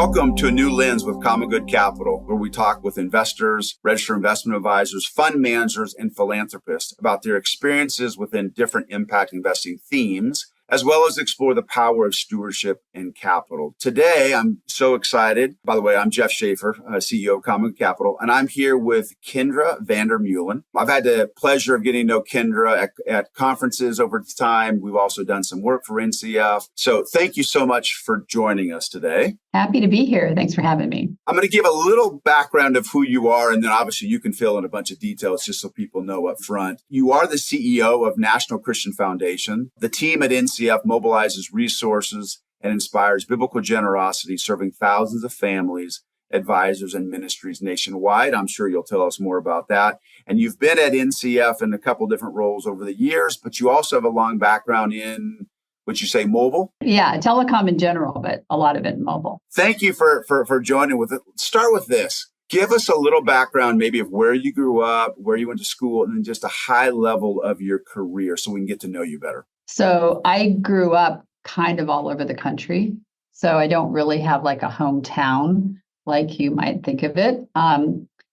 Welcome to A New Lens with Common Good Capital, where we talk with investors, registered investment advisors, fund managers, and philanthropists about their experiences within different impact investing themes, as well as explore the power of stewardship and capital. Today, I'm so excited. By the way, I'm Jeff Schaefer, CEO of Common Good Capital, and I'm here with Kendra VanderMeulen. I've had the pleasure of getting to know Kendra at conferences over the time. We've also done some work for NCF. So thank you so much for joining us today. Happy to be here. Thanks for having me. I'm going to give a little background of who you are, and then obviously you can fill in a bunch of details just so people know up front. You are the CEO of National Christian Foundation. The team at NCF mobilizes resources and inspires biblical generosity, serving thousands of families, advisors, and ministries nationwide. I'm sure you'll tell us more about that. And you've been at NCF in a couple different roles over the years, but you also have a long background in, would you say, mobile? Yeah, telecom in general, but a lot of it mobile. Thank you for joining with it. Start with this. Give us a little background maybe of where you grew up, where you went to school, and then just a high level of your career so we can get to know you better. So I grew up kind of all over the country. So I don't really have like a hometown like you might think of it.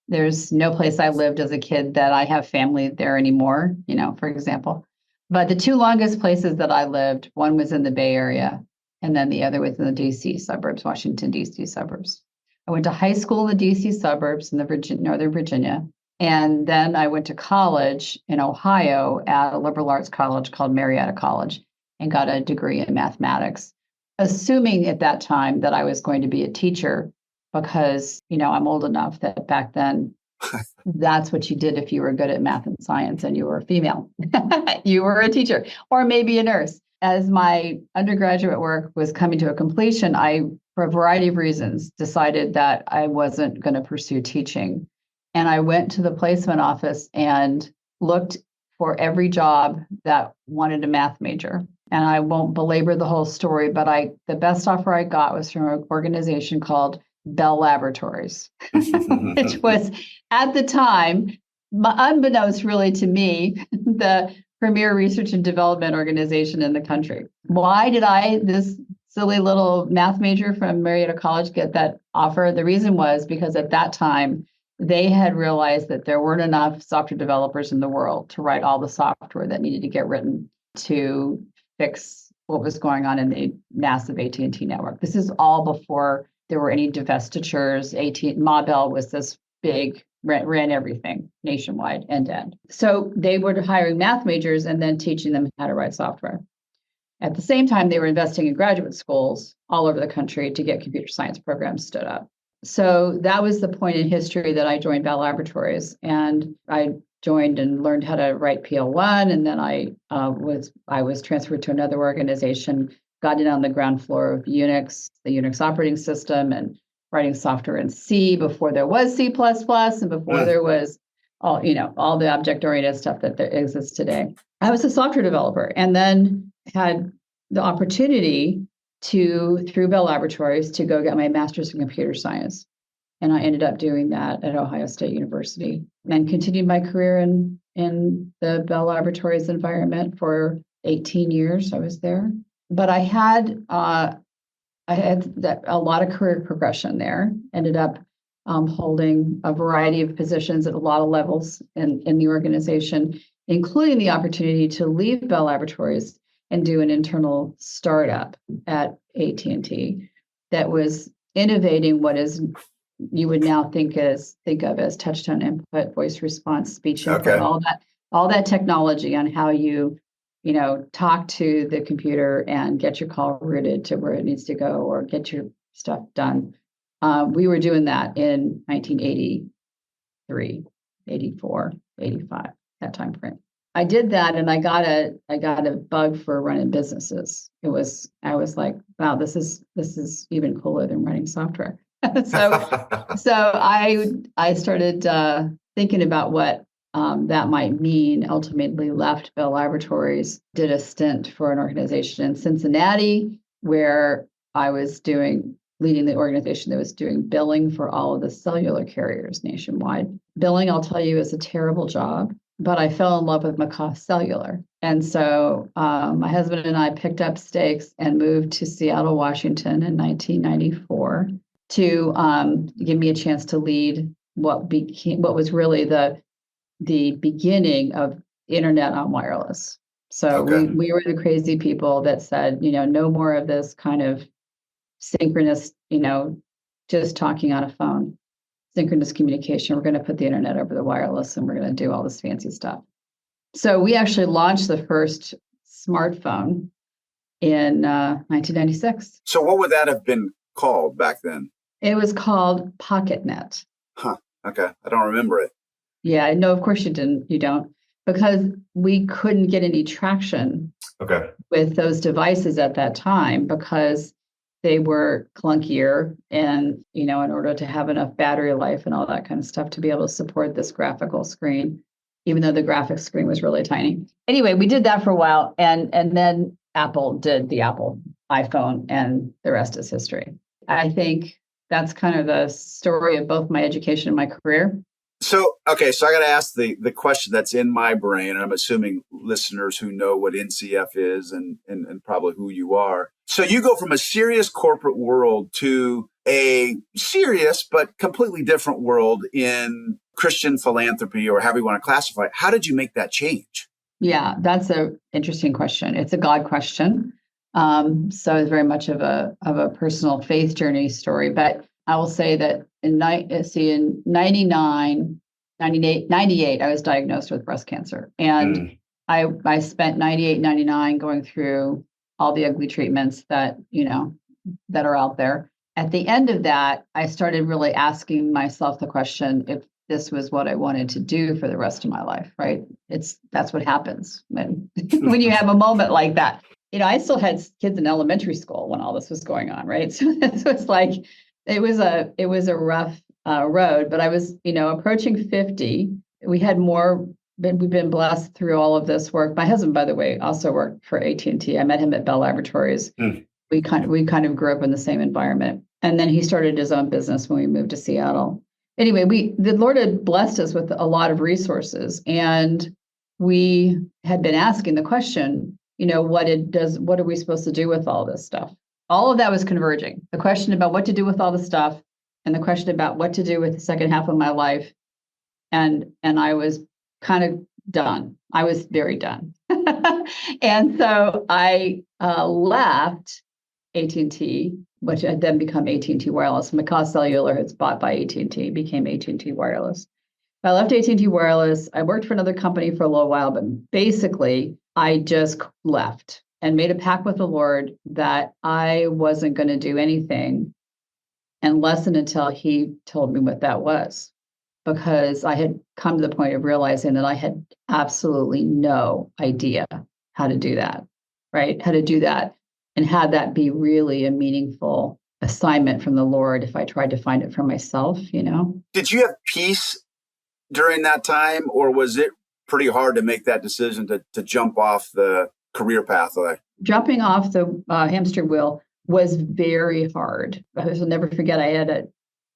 There's no place I lived as a kid that I have family there anymore, for example. But the two longest places that I lived, one was in the Bay Area, and then the other was in the D.C. suburbs, Washington, D.C. suburbs. I went to high school in the D.C. suburbs in the Northern Virginia. And then I went to college in Ohio at a liberal arts college called Marietta College and got a degree in mathematics, assuming at that time that I was going to be a teacher because, I'm old enough that back then that's what you did if you were good at math and science and you were a female. You were a teacher or maybe a nurse. As my undergraduate work was coming to a completion, I, for a variety of reasons, decided that I wasn't going to pursue teaching. And I went to the placement office and looked for every job that wanted a math major. And I won't belabor the whole story, but the best offer I got was from an organization called Bell Laboratories, which was at the time, unbeknownst really to me, the premier research and development organization in the country. Why did this silly little math major from Marietta College, get that offer? The reason was because at that time, they had realized that there weren't enough software developers in the world to write all the software that needed to get written to fix what was going on in the massive AT&T network. This is all before there were any divestitures. Ma Bell was this big, ran everything nationwide, end to end. So they were hiring math majors and then teaching them how to write software. At the same time, they were investing in graduate schools all over the country to get computer science programs stood up. So that was the point in history that I joined Bell Laboratories, and I joined and learned how to write PL1, and then I was transferred to another organization, got in on the ground floor of Unix, the Unix operating system, and writing software in C before there was C++, and before there was all the object-oriented stuff that there exists today. I was a software developer, and then had the opportunity through Bell Laboratories to go get my master's in computer science. And I ended up doing that at Ohio State University and continued my career in the Bell Laboratories environment for 18 years. I was there. But I had a lot of career progression there, ended up holding a variety of positions at a lot of levels in the organization, including the opportunity to leave Bell Laboratories and do an internal startup at AT&T that was innovating what is you would now think of as touch-tone input, voice response, speech input, all that technology on how you talk to the computer and get your call routed to where it needs to go or get your stuff done. We were doing that in 1983, 84, 85, that time frame. I did that, and I got a bug for running businesses. I was like, wow, this is even cooler than running software. so I started thinking about what that might mean. Ultimately, left Bell Laboratories, did a stint for an organization in Cincinnati where I was leading the organization that was doing billing for all of the cellular carriers nationwide. Billing, I'll tell you, is a terrible job. But I fell in love with Macaw Cellular. And so my husband and I picked up stakes and moved to Seattle, Washington in 1994 to give me a chance to lead what was really the beginning of internet on wireless. So we were the crazy people that said, no more of this kind of synchronous, just talking on a phone, synchronous communication. We're going to put the internet over the wireless, and we're going to do all this fancy stuff. So we actually launched the first smartphone in 1996. So what would that have been called back then? It was called PocketNet. Huh. Okay. I don't remember it. Yeah, no, of course you didn't. You don't, because we couldn't get any traction with those devices at that time because they were clunkier, and in order to have enough battery life and all that kind of stuff to be able to support this graphical screen, even though the graphics screen was really tiny. Anyway, we did that for a while, and then Apple did the Apple iPhone, and the rest is history. I think that's kind of the story of both my education and my career. So I got to ask the question that's in my brain, and I'm assuming listeners who know what NCF is and probably who you are. So you go from a serious corporate world to a serious but completely different world in Christian philanthropy, or however you want to classify it. How did you make that change? Yeah, that's an interesting question. It's a God question. So it's very much of a personal faith journey story. But I will say that in 98, I was diagnosed with breast cancer. And I spent 98, 99 going through all the ugly treatments that are out there. At the end of that, I started really asking myself the question if this was what I wanted to do for the rest of my life, right? That's what happens when you have a moment like that. I still had kids in elementary school when all this was going on, right? So it was like, it was a rough road, but I was, approaching 50. We've been blessed through all of this work. My husband, by the way, also worked for AT&T. I met him at Bell Laboratories. We kind of grew up in the same environment. And then he started his own business when we moved to Seattle. Anyway, the Lord had blessed us with a lot of resources, and we had been asking the question, what are we supposed to do with all this stuff? All of that was converging. The question about what to do with all the stuff, and the question about what to do with the second half of my life. And I was kind of done. I was very done. And so I left AT&T, which had then become AT&T Wireless. McCaw Cellular was bought by AT&T, became AT&T Wireless. I left AT&T Wireless. I worked for another company for a little while, but basically I just left and made a pact with the Lord that I wasn't going to do anything unless and until he told me what that was, because I had come to the point of realizing that I had absolutely no idea how to do that, right? How to do that and had that be really a meaningful assignment from the Lord if I tried to find it for myself, Did you have peace during that time, or was it pretty hard to make that decision to jump off the career pathway? Jumping off the hamster wheel was very hard. I will never forget, I had a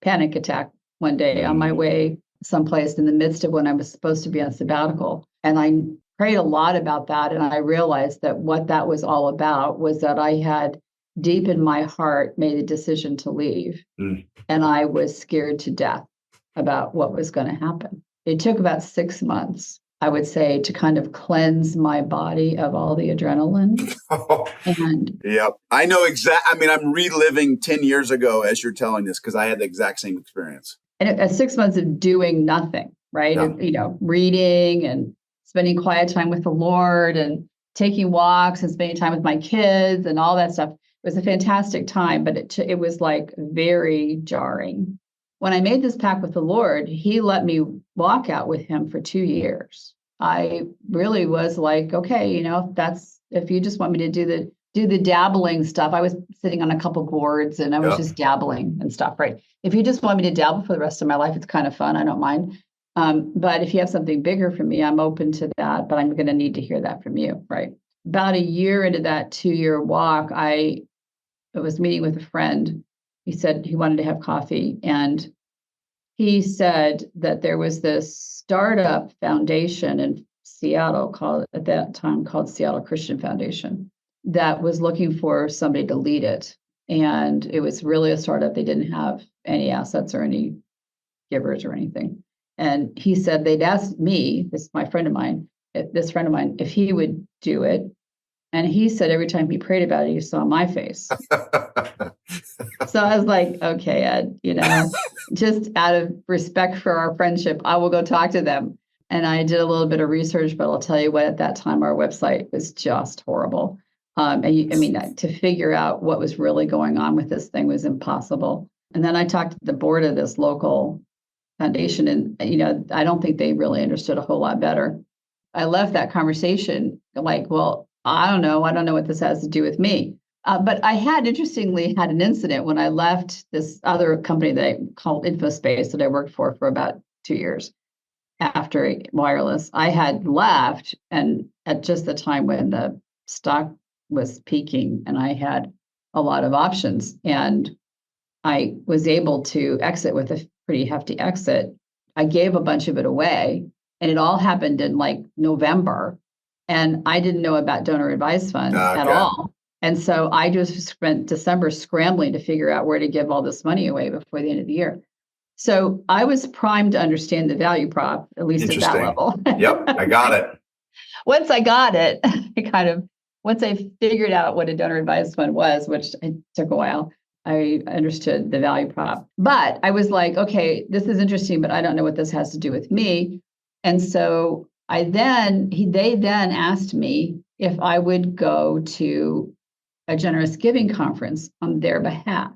panic attack one day on my way someplace in the midst of when I was supposed to be on sabbatical. And I prayed a lot about that. And I realized that what that was all about was that I had deep in my heart made a decision to leave. And I was scared to death about what was going to happen. It took about 6 months, I would say, to kind of cleanse my body of all the adrenaline. Yep. I know I'm reliving 10 years ago as you're telling this, because I had the exact same experience. And 6 months of doing nothing, right? Yeah. Reading and spending quiet time with the Lord and taking walks and spending time with my kids and all that stuff. It was a fantastic time, but it was like very jarring. When I made this pact with the Lord, he let me walk out with him for 2 years. I really was like, okay, if you just want me to do the dabbling stuff. I was sitting on a couple boards and I was just dabbling and stuff, right? If you just want me to dabble for the rest of my life, it's kind of fun. I don't mind. But if you have something bigger for me, I'm open to that, but I'm going to need to hear that from you, right? About a year into that 2-year walk, I was meeting with a friend. He said he wanted to have coffee, and he said that there was this startup foundation in Seattle at that time called Seattle Christian Foundation that was looking for somebody to lead it. And it was really a startup. They didn't have any assets or any givers or anything. And he said they'd asked me, this friend of mine, if he would do it. And he said every time he prayed about it, he saw my face. So I was like, okay, Ed, just out of respect for our friendship, I will go talk to them. And I did a little bit of research, but I'll tell you what, at that time, our website was just horrible. To figure out what was really going on with this thing was impossible. And then I talked to the board of this local foundation, and, I don't think they really understood a whole lot better. I left that conversation like, well, I don't know what this has to do with me. But I interestingly had an incident when I left this other company that I called InfoSpace that I worked for about 2 years after wireless. I had left, and at just the time when the stock was peaking and I had a lot of options, and I was able to exit with a pretty hefty exit. I gave a bunch of it away, and it all happened in like November. And I didn't know about donor advised funds at all. And so I just spent December scrambling to figure out where to give all this money away before the end of the year. So I was primed to understand the value prop, at least at that level. Yep, I got it. Once I got it, once I figured out what a donor advised fund was, which it took a while, I understood the value prop. But I was like, okay, this is interesting, but I don't know what this has to do with me. And so they then asked me if I would go to a generous giving conference on their behalf,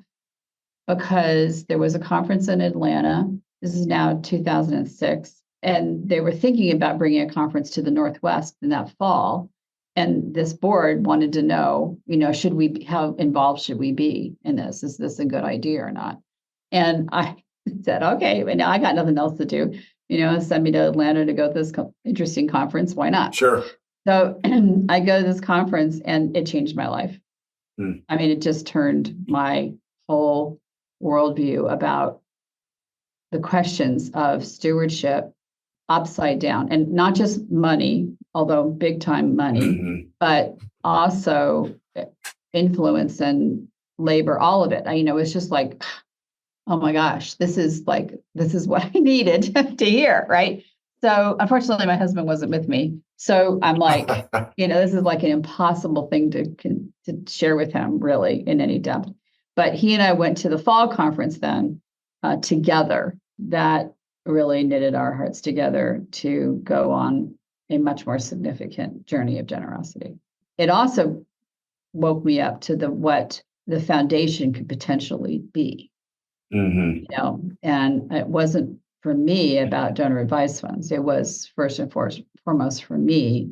because there was a conference in Atlanta. This is now 2006. And they were thinking about bringing a conference to the Northwest in that fall. And this board wanted to know, how involved should we be in this? Is this a good idea or not? And I said, okay, but now I got nothing else to do. Send me to Atlanta to go to this interesting conference. Why not? Sure. So I go to this conference, and it changed my life. It just turned my whole worldview about the questions of stewardship upside down, and not just money, although big time money, but also influence and labor, all of it. It's just like, oh my gosh, this is what I needed to hear, right? So unfortunately, my husband wasn't with me. So I'm like, this is like an impossible thing to share with him really in any depth. But he and I went to the fall conference then together. That really knitted our hearts together to go on a much more significant journey of generosity. It also woke me up to what the foundation could potentially be. And it wasn't for me about donor advised funds. It was first and foremost for me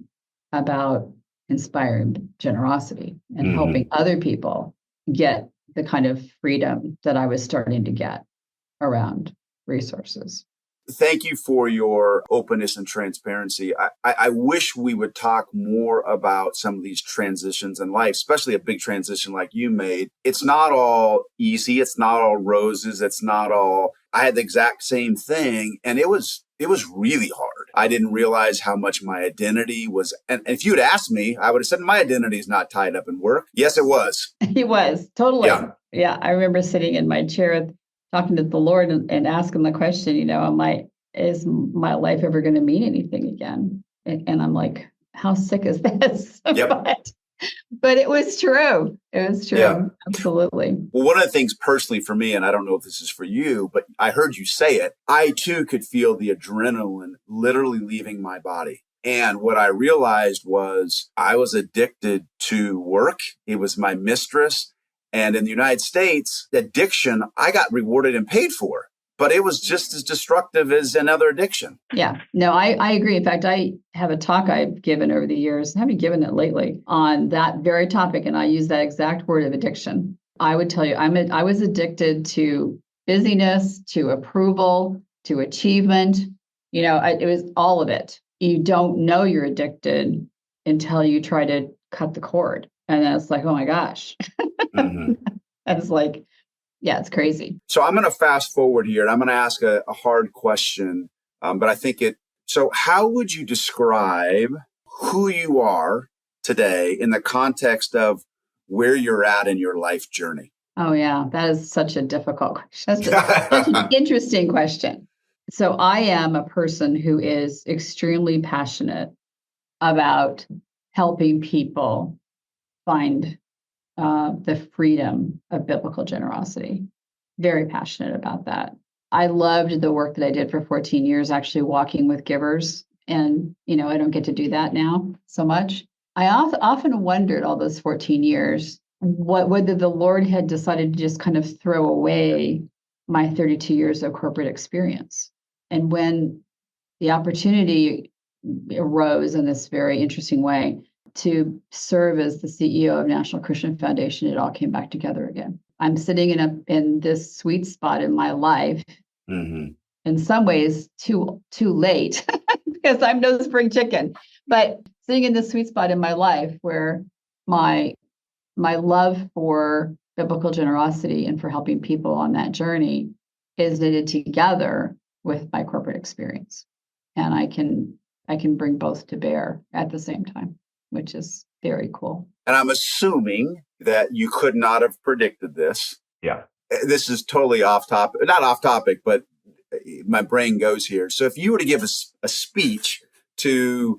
about inspiring generosity and helping other people get the kind of freedom that I was starting to get around resources. Thank you for your openness and transparency. I wish we would talk more about some of these transitions in life, especially a big transition like you made. It's not all easy. It's not all roses. I had the exact same thing, and it was really hard. I didn't realize how much my identity was. And if you had asked me, I would have said my identity is not tied up in work. Yes, it was. It was totally. Yeah. I remember sitting in my chair talking to the Lord and asking the question, is my life ever going to mean anything again? And I'm like, how sick is this? Yep. But it was true. It was true. Yeah. Absolutely. Well, one of the things personally for me, and I don't know if this is for you, but I heard you say it, I too could feel the adrenaline literally leaving my body. And what I realized was I was addicted to work. It was my mistress. And in the United States, addiction, I got rewarded and paid for, but it was just as destructive as another addiction. Yeah, no, I agree. In fact, I have a talk I've given over the years, I haven't given it lately, on that very topic. And I use that exact word of addiction. I would tell you, I was addicted to busyness, to approval, to achievement. It was all of it. You don't know you're addicted until you try to cut the cord. And then it's like, oh my gosh. It's like, yeah, it's crazy. So I'm going to fast forward here, and I'm going to ask a hard question, but I think so how would you describe who you are today in the context of where you're at in your life journey? Oh, yeah. That is such a difficult question. Such an interesting question. So I am a person who is extremely passionate about helping people find the freedom of biblical generosity. Very passionate about that. I loved the work that I did for 14 years, actually walking with givers. And, I don't get to do that now so much. I often wondered all those 14 years, whether the Lord had decided to just kind of throw away my 32 years of corporate experience. And when the opportunity arose in this very interesting way to serve as the CEO of National Christian Foundation, it all came back together again. I'm sitting in this sweet spot in my life, in some ways too late, because I'm no spring chicken, but sitting in this sweet spot in my life where my love for biblical generosity and for helping people on that journey is knitted together with my corporate experience. And I can bring both to bear at the same time, which is very cool. And I'm assuming that you could not have predicted this. Yeah. This is totally off topic, not off topic, but my brain goes here. So if you were to give a speech to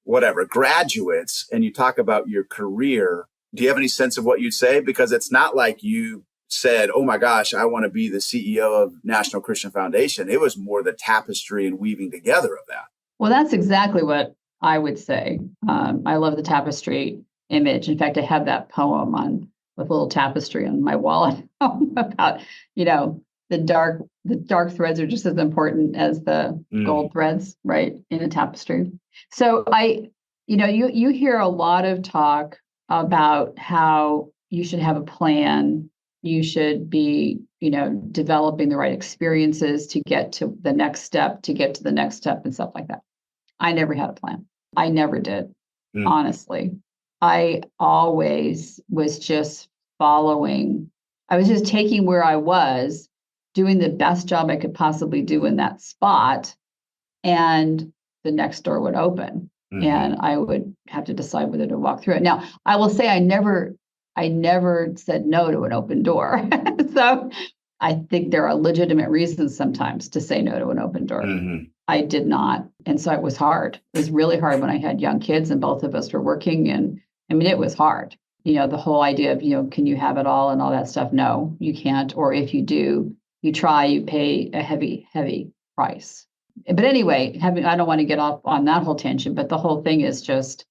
whatever graduates and you talk about your career, do you have any sense of what you'd say? Because it's not like you said, oh my gosh, I want to be the CEO of National Christian Foundation. It was more the tapestry and weaving together of that. Well, that's exactly what I would say. I love the tapestry image. In fact, I have that poem with a little tapestry on my wall about, the dark threads are just as important as the gold threads, right, in a tapestry. So you hear a lot of talk about how you should have a plan. You should be, developing the right experiences to get to the next step, and stuff like that. I never had a plan. I never did, honestly. I always was just following. I was just taking where I was, doing the best job I could possibly do in that spot, and the next door would open. And I would have to decide whether to walk through it. Now, I will say I never said no to an open door. So I think there are legitimate reasons sometimes to say no to an open door. I did not. And so it was hard. It was really hard when I had young kids and both of us were working. And it was hard. The whole idea of, can you have it all and all that stuff? No, you can't. Or if you do, you try, you pay a heavy, heavy price. But anyway, I don't want to get off on that whole tangent, but the whole thing is just,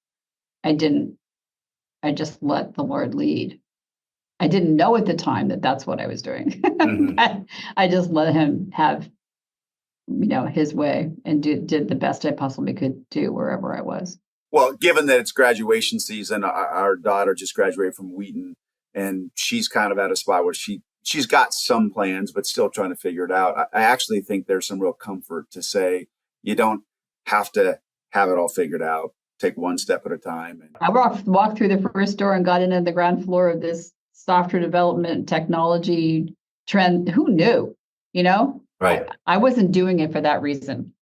I just let the Lord lead. I didn't know at the time that that's what I was doing. I just let him have, his way and did the best I possibly could do wherever I was. Well, given that it's graduation season, our daughter just graduated from Wheaton, and she's kind of at a spot where she's got some plans, but still trying to figure it out. I actually think there's some real comfort to say you don't have to have it all figured out. Take one step at a time. I walked through the first door and got into the ground floor of this software development technology trend. Who knew? Right. I wasn't doing it for that reason.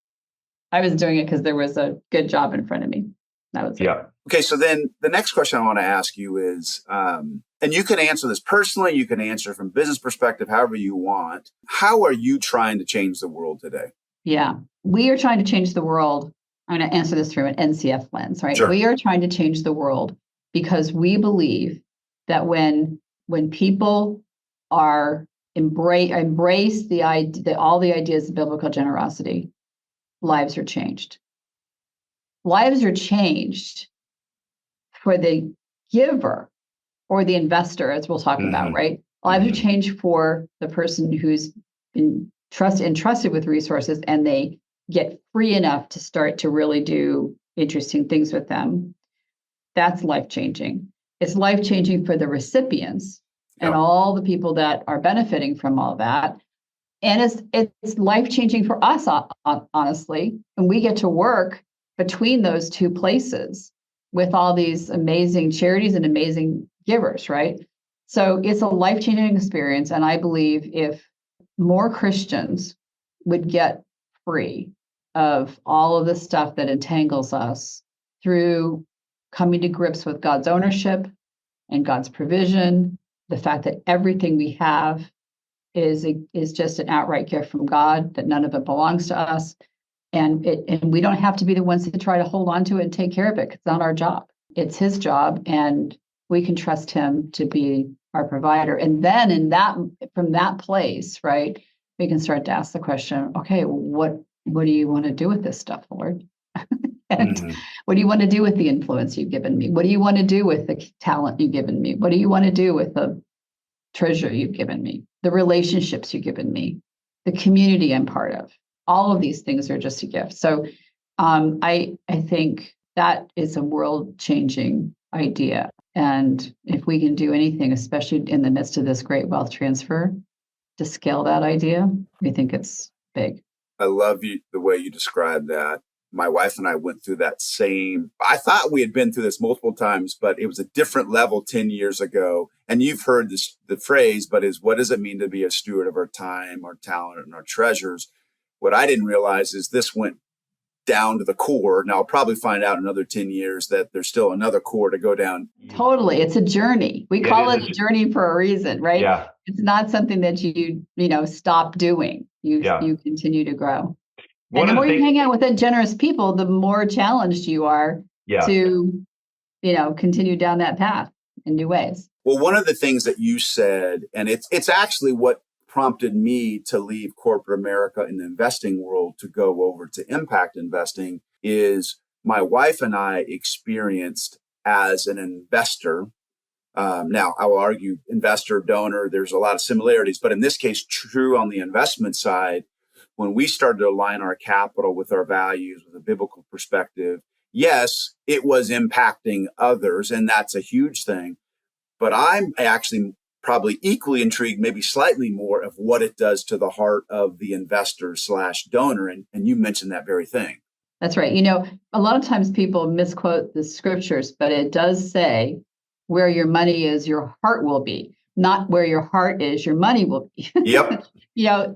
I was doing it because there was a good job in front of me. That was it. Okay. So then the next question I want to ask you is, and you can answer this personally, you can answer from business perspective, however you want. How are you trying to change the world today? Yeah, we are trying to change the world. I'm going to answer this through an NCF lens, right? Sure. We are trying to change the world because we believe that when people are embrace all the ideas of biblical generosity, lives are changed. Lives are changed for the giver or the investor, as we'll talk about, right? Lives are changed for the person who's been entrusted with resources, and they get free enough to start to really do interesting things with them. That's life-changing. It's life-changing for the recipients and all the people that are benefiting from all that. And it's life-changing for us, honestly. And we get to work between those two places with all these amazing charities and amazing givers, right? So it's a life-changing experience. And I believe if more Christians would get free of all of the stuff that entangles us through coming to grips with God's ownership and God's provision the fact that everything we have is just an outright gift from God, that none of it belongs to us. And we don't have to be the ones to try to hold on to it and take care of it. It's not our job. It's his job, and we can trust him to be our provider. And then from that place, right, we can start to ask the question, okay, what do you want to do with this stuff, Lord? And what do you want to do with the influence you've given me? What do you want to do with the talent you've given me? What do you want to do with the treasure you've given me, the relationships you've given me, the community I'm part of? All of these things are just a gift. So I think that is a world-changing idea. And if we can do anything, especially in the midst of this great wealth transfer, to scale that idea, we think it's big. I love the way you described that. My wife and I went through that same, I thought we had been through this multiple times, but it was a different level 10 years ago. And you've heard the phrase, but what does it mean to be a steward of our time, our talent, and our treasures? What I didn't realize is this went down to the core. Now I'll probably find out in another 10 years that there's still another core to go down. Totally. It's a journey. We call it a journey for a reason, right? Yeah. It's not something that you stop doing. You continue to grow. And the more you hang out with generous people, the more challenged you are to, continue down that path in new ways. Well, one of the things that you said, and it's actually what prompted me to leave corporate America in the investing world to go over to impact investing, is my wife and I experienced as an investor. Now, I will argue investor, donor, there's a lot of similarities, but in this case, true on the investment side, when we started to align our capital with our values, with a biblical perspective, yes, it was impacting others, and that's a huge thing. But I'm actually probably equally intrigued, maybe slightly more, of what it does to the heart of the investor/donor. And you mentioned that very thing. That's right. A lot of times people misquote the scriptures, but it does say where your money is, your heart will be. Not where your heart is, your money will be. Yep.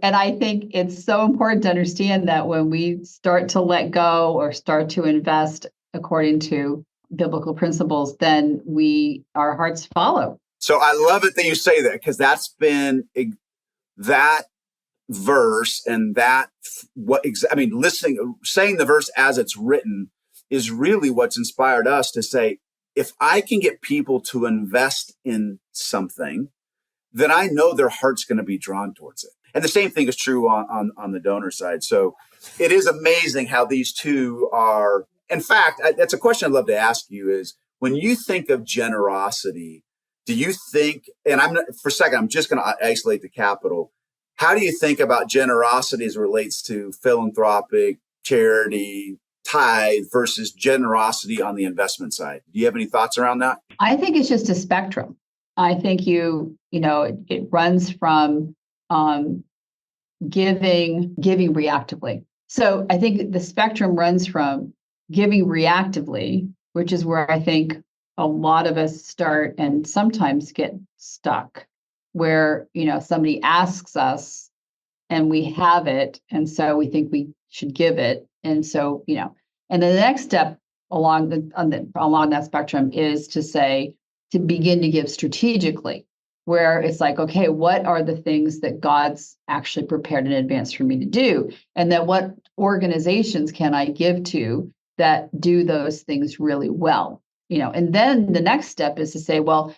And I think it's so important to understand that when we start to let go or start to invest according to biblical principles, then our hearts follow. So I love it that you say that, because that's been that verse and saying the verse as it's written is really what's inspired us to say, if I can get people to invest in something, then I know their heart's going to be drawn towards it. And the same thing is true on the donor side. So it is amazing how these two are. In fact, that's a question I'd love to ask you is, when you think of generosity, do you think, and for a second, I'm just going to isolate the capital. How do you think about generosity as it relates to philanthropic, charity, tithe versus generosity on the investment side? Do you have any thoughts around that? I think it's just a spectrum. I think it runs from giving reactively. So I think the spectrum runs from giving reactively, which is where I think a lot of us start and sometimes get stuck, where, somebody asks us and we have it. And so we think we should give it. And so, and then the next step along that spectrum is to begin to give strategically, where it's like, okay, what are the things that God's actually prepared in advance for me to do? And then what organizations can I give to that do those things really well? And then the next step is to say, well,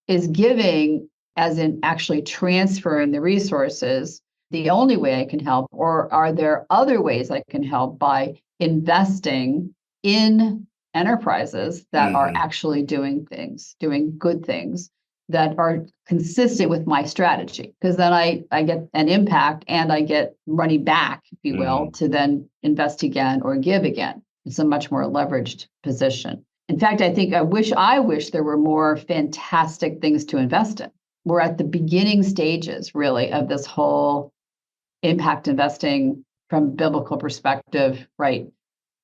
is giving, as in actually transferring the resources, the only way I can help, or are there other ways I can help by investing in enterprises that are actually doing good things that are consistent with my strategy? Because then I get an impact and I get money back, if you will, to then invest again or give again. It's a much more leveraged position. In fact, I wish there were more fantastic things to invest in. We're at the beginning stages, really, of this whole impact investing from biblical perspective, right?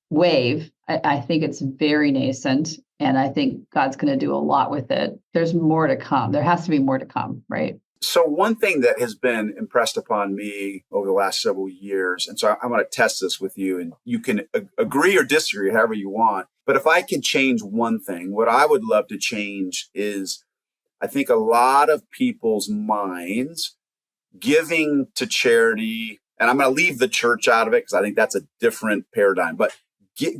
Wave. I think it's very nascent, and I think God's going to do a lot with it. There's more to come. There has to be more to come, right? So one thing that has been impressed upon me over the last several years, and so I want to test this with you, and you can agree or disagree however you want. But if I could change one thing, what I would love to change is, I think a lot of people's minds, giving to charity, and I'm going to leave the church out of it because I think that's a different paradigm, but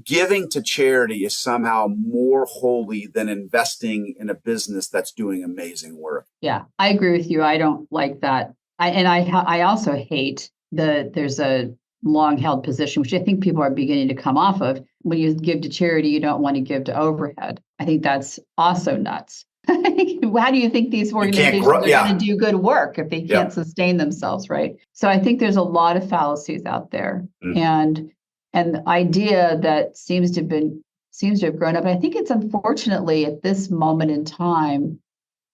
giving to charity is somehow more holy than investing in a business that's doing amazing work. Yeah, I agree with you. I don't like that. I also hate there's a long held position, which I think people are beginning to come off of. When you give to charity, you don't want to give to overhead. I think that's also nuts. How do you think these organizations are going to do good work if they can't sustain themselves, right? So I think there's a lot of fallacies out there, and the idea that seems to have grown up. And I think it's unfortunately at this moment in time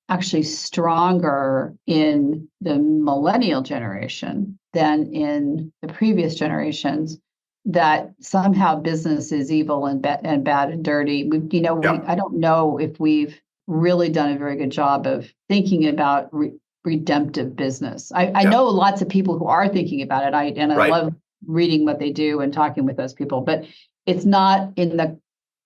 actually stronger in the millennial generation than in the previous generations, that somehow business is evil and bad and dirty. I don't know if we've really done a very good job of thinking about redemptive business. I know lots of people who are thinking about it. I love reading what they do and talking with those people, but it's not in the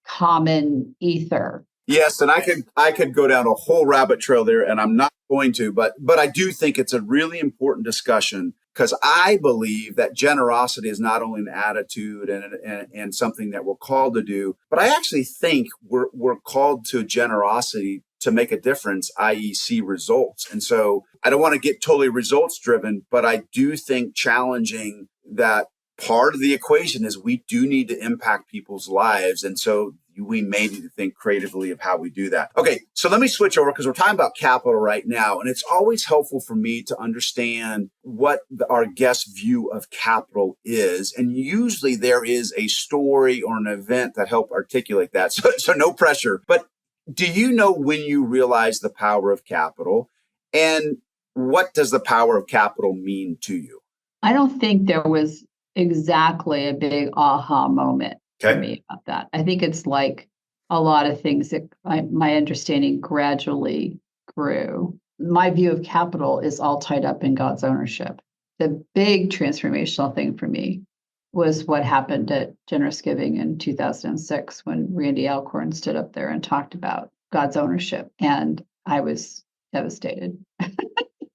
common ether. Yes, and I could go down a whole rabbit trail there, and I'm not going to, but I do think it's a really important discussion, because I believe that generosity is not only an attitude and something that we're called to do, but I actually think we're called to generosity to make a difference, i.e. see results. And so I don't want to get totally results driven, but I do think challenging that part of the equation is we do need to impact people's lives. And so we may need to think creatively of how we do that. Okay, so let me switch over, because we're talking about capital right now. And it's always helpful for me to understand what our guest's view of capital is. And usually there is a story or an event that help articulate that. So no pressure. But do you know when you realize the power of capital? And what does the power of capital mean to you? I don't think there was exactly a big aha moment for me about that. I think it's like a lot of things that my understanding gradually grew. My view of capital is all tied up in God's ownership. The big transformational thing for me was what happened at Generous Giving in 2006 when Randy Alcorn stood up there and talked about God's ownership. And I was devastated.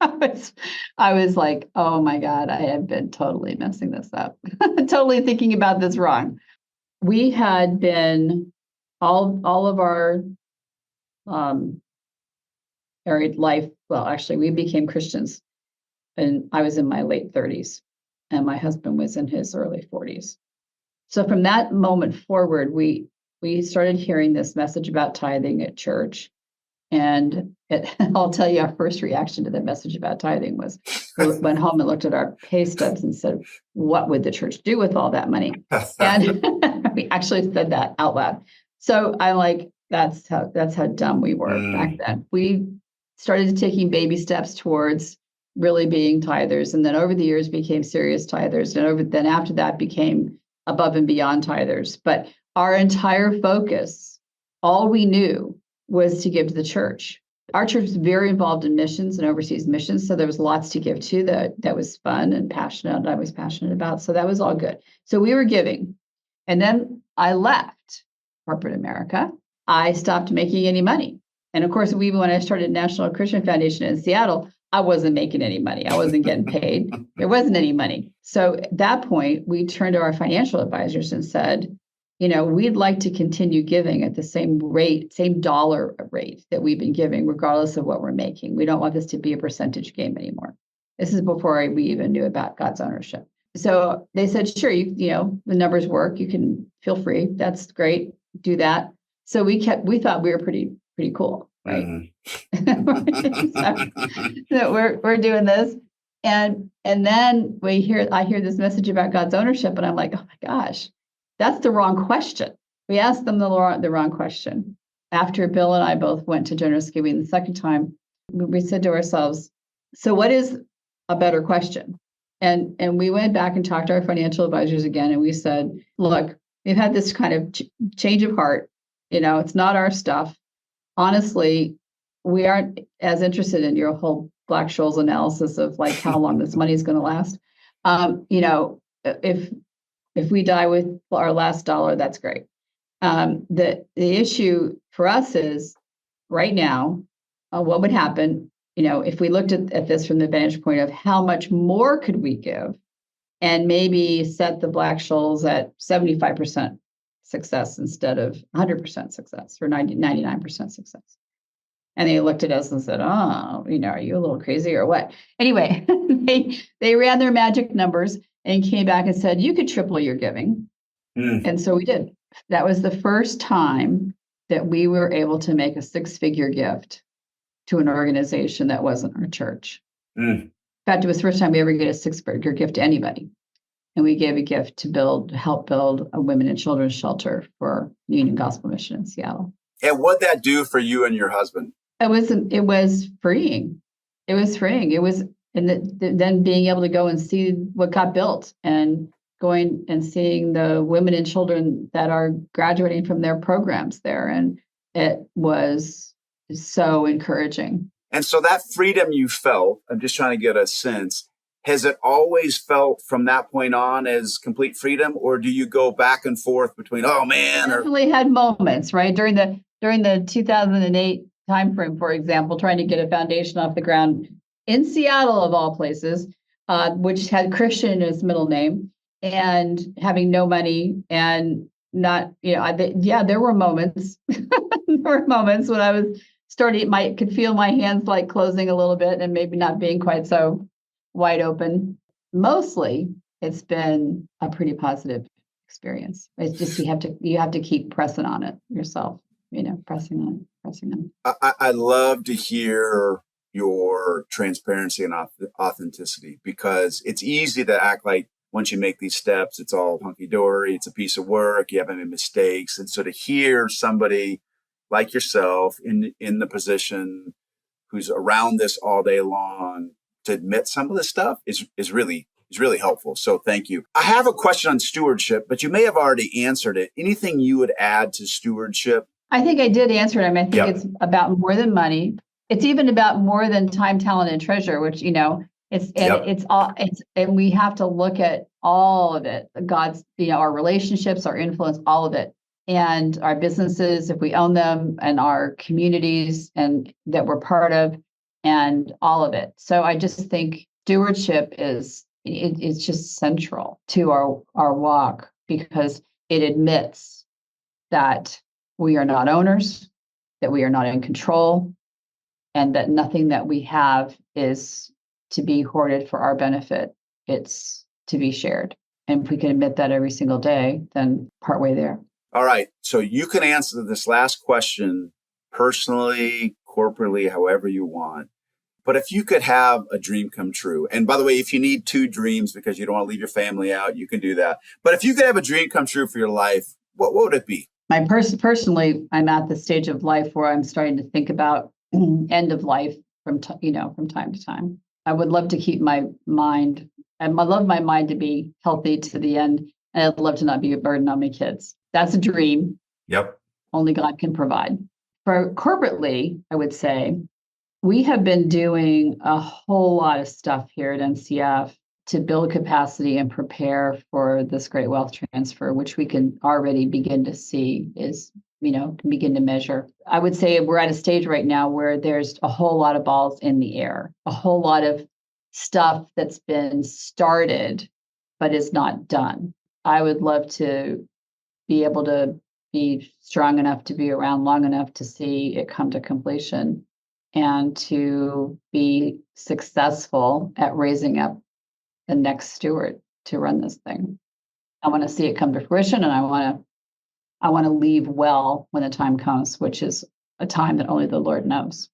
I was like, oh my God, I have been totally messing this up, totally thinking about this wrong. We had been all of our married life. Well, actually, we became Christians, and I was in my late 30s, and my husband was in his early 40s. So from that moment forward, we started hearing this message about tithing at church. And I'll tell you, our first reaction to the message about tithing was we went home and looked at our pay stubs and said, what would the church do with all that money? And we actually said that out loud. So I'm like, that's how dumb we were back then. We started taking baby steps towards really being tithers. And then over the years became serious tithers. And then after that became above and beyond tithers. But our entire focus, all we knew was to give to the church. Our church was very involved in missions and overseas missions, so there was lots to give to that was fun and passionate. I was passionate about, so that was all good. So we were giving, and then I left corporate America. I stopped making any money, and of course, when I started National Christian Foundation in Seattle, I wasn't making any money. I wasn't getting paid. There wasn't any money. So at that point, we turned to our financial advisors and said, we'd like to continue giving at the same rate, same dollar rate that we've been giving, regardless of what we're making. We don't want this to be a percentage game anymore. This is before we even knew about God's ownership. So they said, sure, the numbers work. You can feel free. That's great. Do that. So we thought we were pretty cool, right? So we're doing this. And then I hear this message about God's ownership, and I'm like, oh my gosh. That's the wrong question. We asked them the wrong question. After Bill and I both went to Generous Giving the second time, we said to ourselves, so what is a better question? And we went back and talked to our financial advisors again, and we said, look, we've had this kind of change of heart. It's not our stuff. Honestly, we aren't as interested in your whole Black-Scholes analysis of like how long this money is going to last. If we die with our last dollar, that's great. The issue for us is right now, what would happen, if we looked at this from the vantage point of how much more could we give and maybe set the Black-Scholes at 75% success instead of 100% success or 99% success. And they looked at us and said, oh, are you a little crazy or what? Anyway, they ran their magic numbers and came back and said, you could triple your giving. And so we did. That was the first time that we were able to make a 6-figure gift to an organization that wasn't our church. In fact, it was the first time we ever get a 6-figure gift to anybody. And we gave a gift to help build a women and children's shelter for Union Gospel Mission in Seattle. And what'd that do for you and your husband? It was freeing. It was freeing. It was, then being able to go and see what got built and going and seeing the women and children that are graduating from their programs there. And it was so encouraging. And so that freedom you felt, I'm just trying to get a sense, has it always felt from that point on as complete freedom, or do you go back and forth between, oh man? Definitely had moments, right? During the 2008 timeframe, for example, trying to get a foundation off the ground in Seattle, of all places, which had Christian in its middle name, and having no money and not, there were moments. There were moments when I was could feel my hands like closing a little bit and maybe not being quite so wide open. Mostly, it's been a pretty positive experience. It's just you have to keep pressing on it yourself. Pressing on. I love to hear your transparency and authenticity, because it's easy to act like once you make these steps, it's all hunky-dory, it's a piece of work, you haven't made mistakes. And so to hear somebody like yourself in the position who's around this all day long to admit some of this stuff is really helpful. So thank you. I have a question on stewardship, but you may have already answered it. Anything you would add to stewardship? I think I did answer it. I mean, I think it's about more than money. It's even about more than time, talent, and treasure, which, it's all, and we have to look at all of it. God's, our relationships, our influence, all of it. And our businesses, if we own them, and our communities and that we're part of, and all of it. So I just think stewardship it's just central to our walk, because it admits that we are not owners, that we are not in control, and that nothing that we have is to be hoarded for our benefit. It's to be shared. And if we can admit that every single day, then partway there. All right. So you can answer this last question personally, corporately, however you want. But if you could have a dream come true, and by the way, if you need 2 dreams because you don't want to leave your family out, you can do that. But if you could have a dream come true for your life, what would it be? Personally, I'm at the stage of life where I'm starting to think about end of life from time to time. I would love to keep my mind, and I love my mind to be healthy to the end. And I'd love to not be a burden on my kids. That's a dream. Yep. Only God can provide. For corporately, I would say we have been doing a whole lot of stuff here at NCF to build capacity and prepare for this great wealth transfer, which we can already begin to see can begin to measure. I would say we're at a stage right now where there's a whole lot of balls in the air, a whole lot of stuff that's been started, but is not done. I would love to be able to be strong enough to be around long enough to see it come to completion and to be successful at raising up the next steward to run this thing. I want to see it come to fruition, and I want to leave well when the time comes, which is a time that only the Lord knows.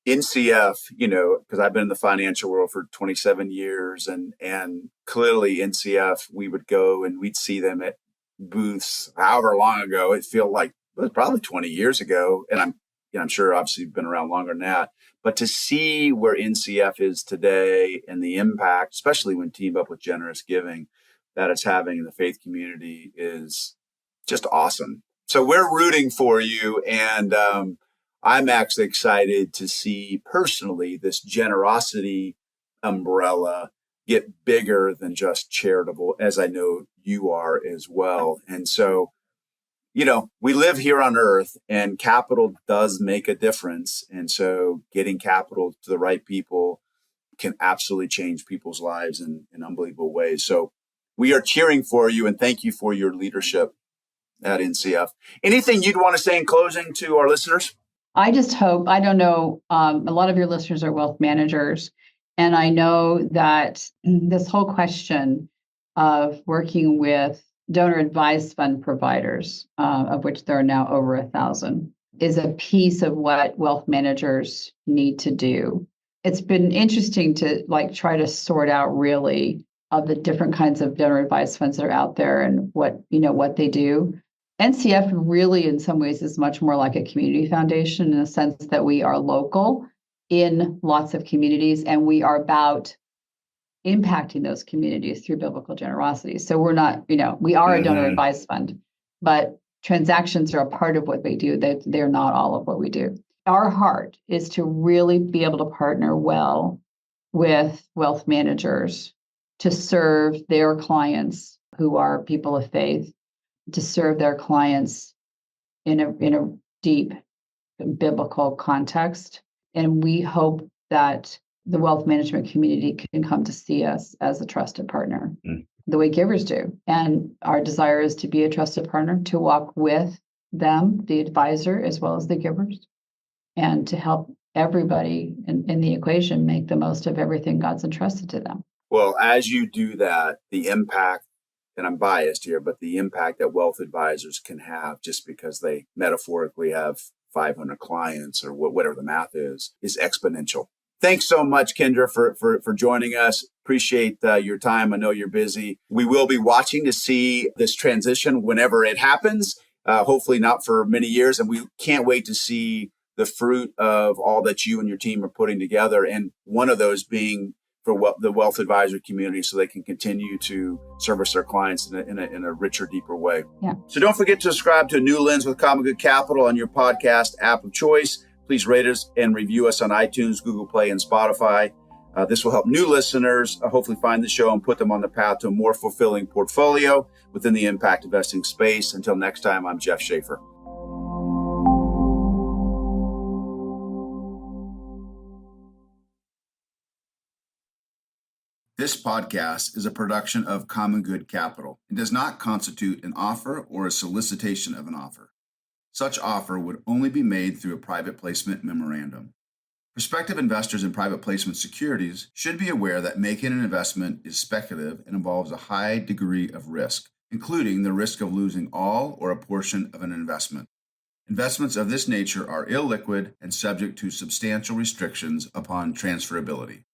NCF, because I've been in the financial world for 27 years, and clearly NCF, we would go and we'd see them at booths however long ago. It felt like it was probably 20 years ago. And I'm sure obviously you've been around longer than that. But to see where NCF is today and the impact, especially when teamed up with generous giving, that it's having in the faith community is just awesome. So we're rooting for you. And I'm actually excited to see personally this generosity umbrella get bigger than just charitable, as I know you are as well. And so, we live here on earth and capital does make a difference. And so getting capital to the right people can absolutely change people's lives in unbelievable ways. So we are cheering for you and thank you for your leadership at NCF. Anything you'd want to say in closing to our listeners? I just hope, I don't know, a lot of your listeners are wealth managers. And I know that this whole question of working with donor advised fund providers, of which there are now over 1,000, is a piece of what wealth managers need to do. It's been interesting to try to sort out really of the different kinds of donor advised funds that are out there and what they do. NCF really, in some ways, is much more like a community foundation in the sense that we are local in lots of communities, and we are about impacting those communities through biblical generosity. So we're not, we are a donor advised fund, but transactions are a part of what they do. They're not all of what we do. Our heart is to really be able to partner well with wealth managers to serve their clients who are people of faith, to serve their clients in a deep biblical context. And we hope that the wealth management community can come to see us as a trusted partner, the way givers do. And our desire is to be a trusted partner, to walk with them, the advisor, as well as the givers, and to help everybody in the equation make the most of everything God's entrusted to them. Well, as you do that, the impact, and I'm biased here, but the impact that wealth advisors can have just because they metaphorically have 500 clients or whatever the math is exponential. Thanks so much, Kendra, for joining us. Appreciate your time. I know you're busy. We will be watching to see this transition whenever it happens, hopefully not for many years. And we can't wait to see the fruit of all that you and your team are putting together. And one of those being for the wealth advisory community so they can continue to service their clients in a richer, deeper way. Yeah. So don't forget to subscribe to A New Lens with Common Good Capital on your podcast app of choice. Please rate us and review us on iTunes, Google Play, and Spotify. This will help new listeners hopefully find the show and put them on the path to a more fulfilling portfolio within the impact investing space. Until next time, I'm Jeff Schaefer. This podcast is a production of Common Good Capital and does not constitute an offer or a solicitation of an offer. Such offer would only be made through a private placement memorandum. Prospective investors in private placement securities should be aware that making an investment is speculative and involves a high degree of risk, including the risk of losing all or a portion of an investment. Investments of this nature are illiquid and subject to substantial restrictions upon transferability.